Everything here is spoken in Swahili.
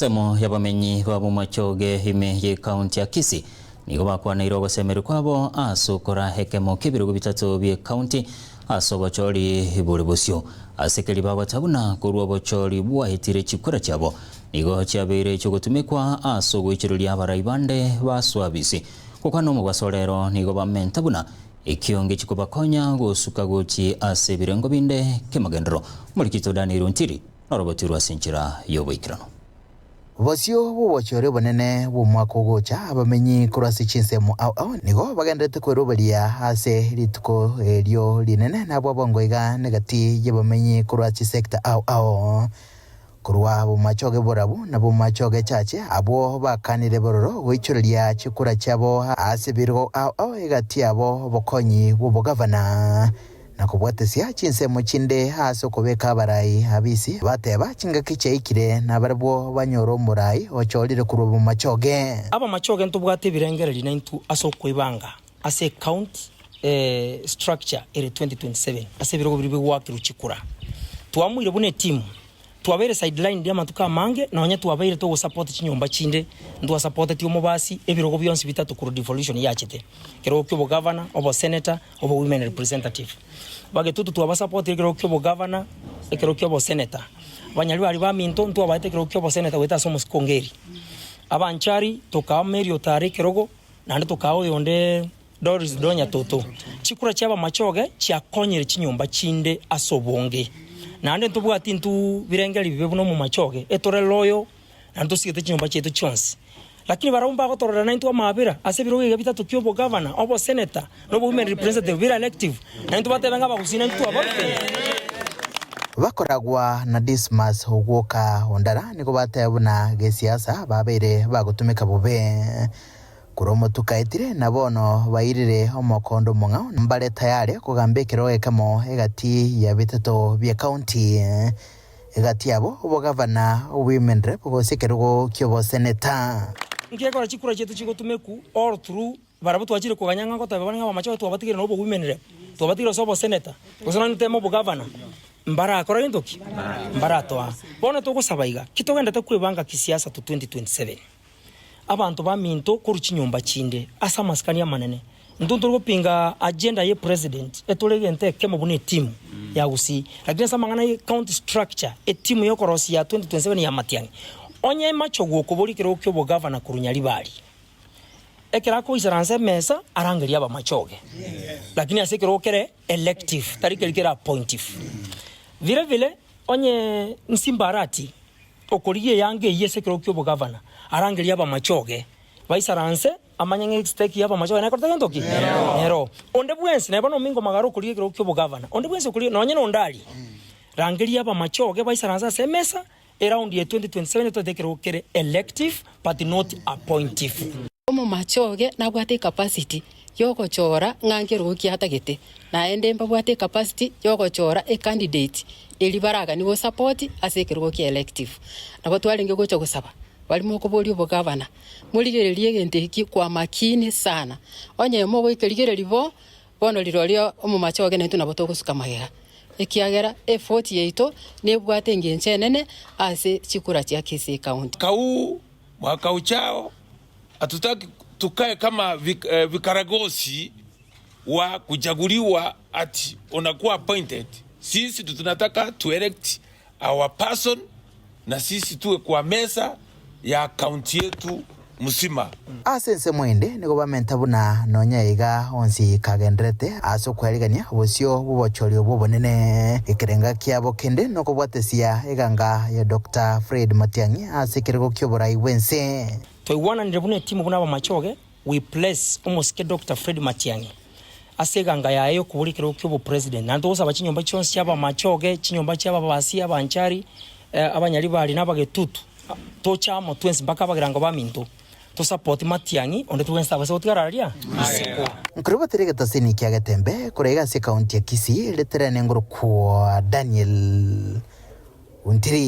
Semo yabamenyi babo machoge hime ye county ya Kisii nigo bakwana gosemeru kwabo asukora hekemo kibirugo bitatu bye county asobochori buri busyo asekeri babo tabuna kurwa bochori bwahitire chikora cyabo nigo cyabere cyo gutumikwa asogwikirulia abarayibande baswabisi kuko no mu basolero nigo bamentabuna ikionge chikubakonya gusuka guki asebirengo binde kemagendro muri kitodani runtiri norobotirwa sinchira yoboikirano Bosio bubochore bonene bumwako gocha abamenyi kurasi chinsemo nigo bagendete kwerubalia ase rituko elio linene nabo bongoiga negati yabamenyi kurasi sector kurwa bumachoge borabu na bumachoge chache abo bakanire bororo goichuria chikura cyabo ase birgo egati abo bokonyi bubogavana nakubwatesia chinsemo chinde haso kubeka barayi abisi bateba chingaki cheikire nabarbo banyoro murai ocholire kurubu machoge aba machoge ntubwate birengere linentu aso kwibanga ase count structure ere 2027 ase birogo biri bwaki ruchikura tuamwire bune team tuabere sideline dia matuka mange na onye tuabere to support chinyomba chinde ndo support ti omobasi ebirogo byonsi bitatu ku devolution yachete kero kyo governor obo senator obo women representative bage tutu tuaba support kero kyo governor kero kyo senator banyali bali ba minto ndo abate kero kyo senator weta somos kongeri abanchari toka merio tare kerogo nande tokao yonde Doris Donya toto chikura cyaba machoge cyakonyere chinyomba chinde asobonge nande ntubwati ntu birengeri bibe buno mu machoge etore loyo nando sigete chinyomba chetu chonse lakini barumba gotorera na ntu amabira ase biroge bitatu kyobo governor obo senator no women representative bira elective na ntu batebenga bagusina ntu abafe bakoragwa na Dismas Ogwoka ondara niko batebuna gesiasa babere bagutumika bube kuromo tukaitire nabono bairire omokondo monga mbale tayari kugambekero ekamo egati ya bitato bya county egati yabo obogavana women rep gosekerugo kyobo senator ngekora chikura chetu chikotumeku all through barabu twachire kuganyanga ko tabana bamacho twabatigire no women rep twabatigire sobo senator kusana ntemo bogavana mbara akora ndoki mbara toa bona to gusabaiga kitogenda takwibanga kisiasa to 2027 abantu baminto kuruchinyomba chinde asa maskani ya manene ndundu gupinga agenda ye president etolege kemo bune team ya usi lakini samangana ye county structure team yo korosi ya 2027 ya matiangi onye macho gukobolikero kyo bo governor kurunyali bali ekera ko isaranse mesa arangeri aba machoge lakini asekero kere elective tarike kera appointive vile onye nsimbarati okoliye yange yesekero kyo bo governor arangeri aba machoge baisaranse amanyenge stake yaba machoge nakorta ndoki nero onde bwensi neba no mingo magaro kuliye kyo bo governor onde bwensi kuliye nonye no ndali rangeri aba machoge baisaranse semesa around year 2027 to take kere elective but not appointive omo machoge nabwate capacity yoko chora ngangero kiata gete na ende mbabwate capacity yoko chora a candidate elibaraga niwo support asekero ki elective nabo twalenge gocho gusaba bali moko boli bo governor muligerelie gente ki kwa makini sana onye mo boikerigere libo bono lirolio omo machoge netu naboto gusuka mahera ekiagera effort yeito nebwate ngenche nene ase chikura cha Kisii county kau mwaka uchao hatutaki tukae kama vikaragosi wa kuchaguliwa ati unakuwa appointed. Sisi tunataka to elect our person na sisi tuwe kwa mesa ya county yetu musima asense mwende niko bamentabuna nonyaiga onsi kagendrete aso kwerigania bosio bubochori obubonene ekerenga kyabo kende noko bwatesia eganga ya Dr. Fred Matiang'i asekirego kyoborai wense toiwana ndebune timu buna bamachoge we place almost Dr. Fred Matiang'i aseganga yayo kubulikiro kyobo president nando osaba chinyomba chonsi cyaba machoge chinyomba cyaba basi abanchari abanyali bali nabagetutu tochamo twensi mpaka bagirango baminto to support Matiang'i onde tuwensa basotikararia nkruba terega tasini kya tembe kurega se county ya Kisii leterane nguru kwa Daniel Untiri.